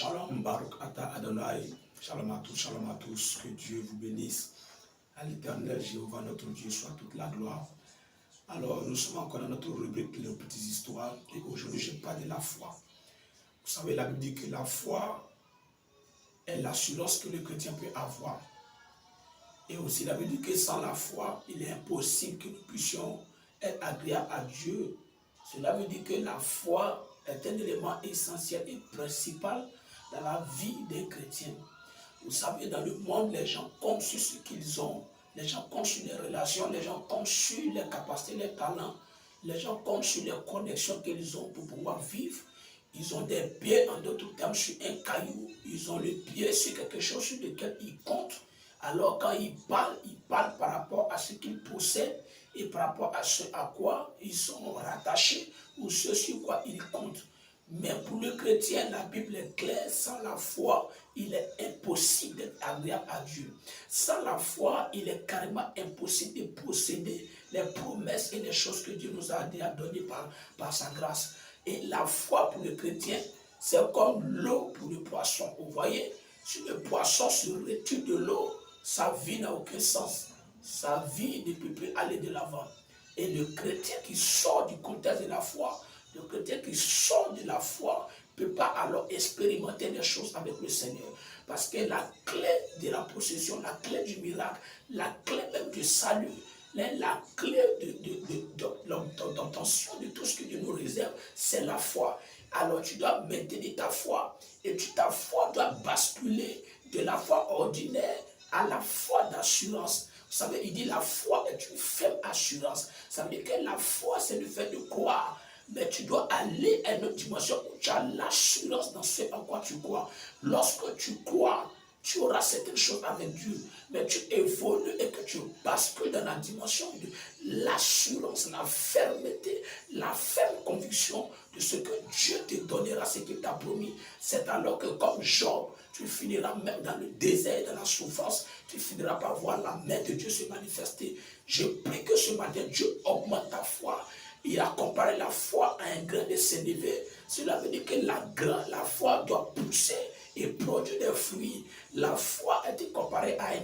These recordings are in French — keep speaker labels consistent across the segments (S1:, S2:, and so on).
S1: Shalom Baruch Ata Adonai, shalom à tous, que Dieu vous bénisse. À l'éternel Jéhovah notre Dieu soit toute la gloire. Alors nous sommes encore dans notre rubrique les petites histoires et aujourd'hui je parle de la foi. Vous savez, la Bible dit que la foi est l'assurance que le chrétien peut avoir. Et aussi la Bible dit que sans la foi, il est impossible que nous puissions être agréables à Dieu. Cela veut dire que la foi est un élément essentiel et principal dans la vie des chrétiens. Vous savez, dans le monde, les gens comptent sur ce qu'ils ont, les gens comptent sur les relations, les gens comptent sur les capacités, les talents, les gens comptent sur les connexions qu'ils ont pour pouvoir vivre. Ils ont des pieds, en d'autres termes, sur un caillou. Ils ont le pied sur quelque chose sur lequel ils comptent. Alors quand ils parlent par rapport à ce qu'ils possèdent et par rapport à ce à quoi ils sont rattachés ou ce sur quoi ils comptent. Mais pour le chrétien, la Bible est claire, sans la foi, il est impossible d'être agréable à Dieu. Sans la foi, il est carrément impossible de posséder les promesses et les choses que Dieu nous a données par sa grâce. Et la foi pour le chrétien, c'est comme l'eau pour le poisson. Vous voyez, si le poisson se retire de l'eau, sa vie n'a aucun sens. Sa vie ne peut plus aller de l'avant. Et le chrétien qui sort du contexte de la foi, le chrétien qui sort de la foi ne peut pas alors expérimenter les choses avec le Seigneur. Parce que la clé de la possession, la clé du miracle, la clé même du salut, la clé d'obtention de tout ce que Dieu nous réserve, c'est la foi. Alors tu dois maintenir ta foi et ta foi doit basculer de la foi ordinaire à la foi d'assurance. Vous savez, il dit la foi est une ferme assurance. Ça veut dire que la foi, c'est le fait de croire. Mais tu dois aller à une autre dimension où tu as l'assurance dans ce en quoi tu crois. Lorsque tu crois, tu auras certaines choses avec Dieu. Mais tu évolues et que tu bascules dans la dimension de l'assurance, la fermeté, la ferme conviction de ce que Dieu te donnera, ce qu'il t'a promis. C'est alors que comme Job, tu finiras même dans le désert, dans la souffrance, tu finiras par voir la main de Dieu se manifester. Je prie que ce matin, Dieu augmente ta foi. Il a comparé la foi à un grain de sénévé. Cela veut dire que la foi doit pousser et produire des fruits. La foi a été comparée à un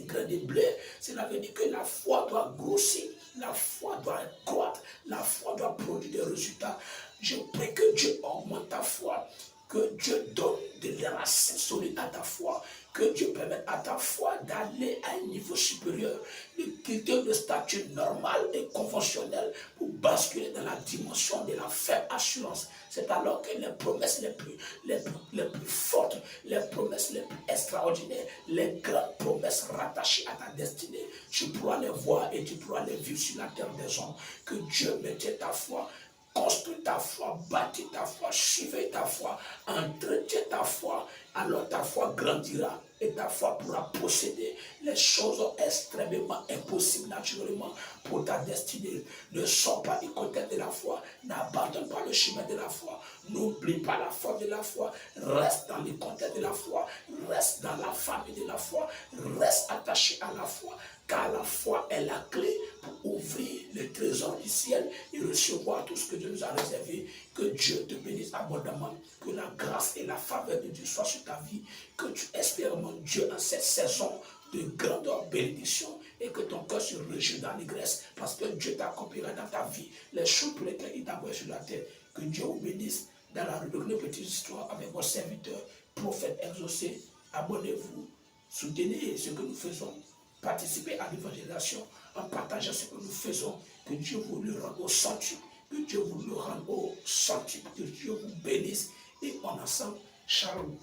S1: grain de blé. Cela veut dire que la foi doit grossir, la foi doit croître, la foi doit produire des résultats. Je prie que Dieu augmente ta foi, que Dieu donne des racines solides à ta foi, que Dieu permette à ta foi d'aller à un niveau supérieur, de quitter le statut normal et conventionnel pour basculer dans la dimension de la ferme assurance. C'est alors que les promesses les plus fortes, les promesses les plus extraordinaires, les grandes promesses rattachées à ta destinée, tu pourras les voir et tu pourras les vivre sur la terre des hommes. Que Dieu mette ta foi. Construis ta foi, bâtis ta foi, suivez ta foi, entretiens ta foi, alors ta foi grandira et ta foi pourra posséder les choses extrêmement impossibles naturellement pour ta destinée. Ne sors pas du côté de la foi, n'abandonne pas le chemin de la foi, n'oublie pas la force de la foi, reste dans le contexte de la foi, reste dans la famille de la foi, reste attaché à la foi, car la foi est la clé pour ouvrir le trésor du ciel et recevoir tout ce que Dieu nous a réservé. Que Dieu te bénisse abondamment, que la grâce et la faveur de Dieu soient sur ta vie, que tu expérimentes Dieu en cette saison de grandeur, bénédiction, et que ton cœur se réjouit dans l'igresse, parce que Dieu t'accomplira dans ta vie les choses pour lesquelles il t'a envoyé sur la terre. Que Dieu vous bénisse dans la rubrique de petites histoires avec vos serviteurs, prophètes exaucés. Abonnez-vous, soutenez ce que nous faisons. Participez à l'évangélisation en partageant ce que nous faisons. Que Dieu vous le rende au centuple. Que Dieu vous le rende au centuple. Que Dieu vous bénisse. Et en ensemble, shalom.